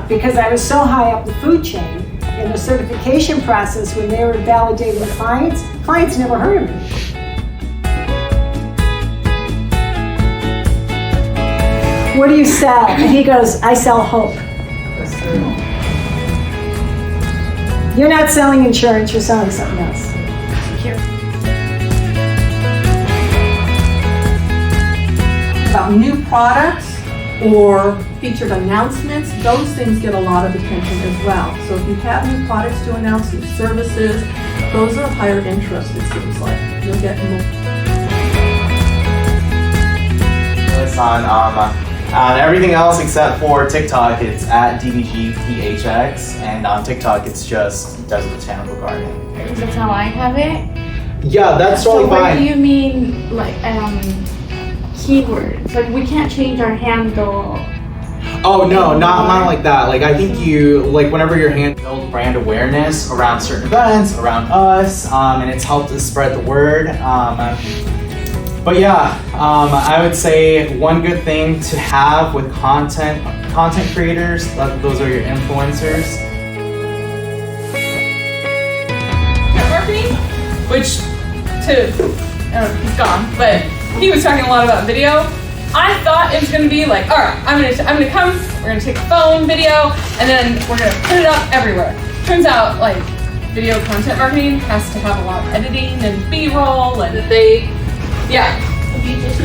TikTok because I was so high up the food chain in the certification process when they were validating clients. Clients never heard of me. What do you sell? And he goes, I sell hope. You're not selling insurance, you're selling something else. About new products or featured announcements, those things get a lot of attention as well. So if you have new products to announce, new services, those are of higher interest, it seems like. You'll get more. It's on everything else except for TikTok, it's at DBGPHX, and on TikTok it's just Desert Botanical Garden. That's how I have it. Yeah, that's totally So what fine. do you mean, like, keywords? Like, we can't change our handle. Oh no, not like that. Like I think you, like whenever your hand build brand awareness around certain events, around us, and it's helped us spread the word. But yeah, I would say one good thing to have with content creators, those are your influencers. Networking, which he's gone, but he was talking a lot about video. I thought it was gonna be like, all right, I'm gonna come, we're gonna take a phone video, and then we're gonna put it up everywhere. Turns out, like, video content marketing has to have a lot of editing and B-roll, and yeah. If you just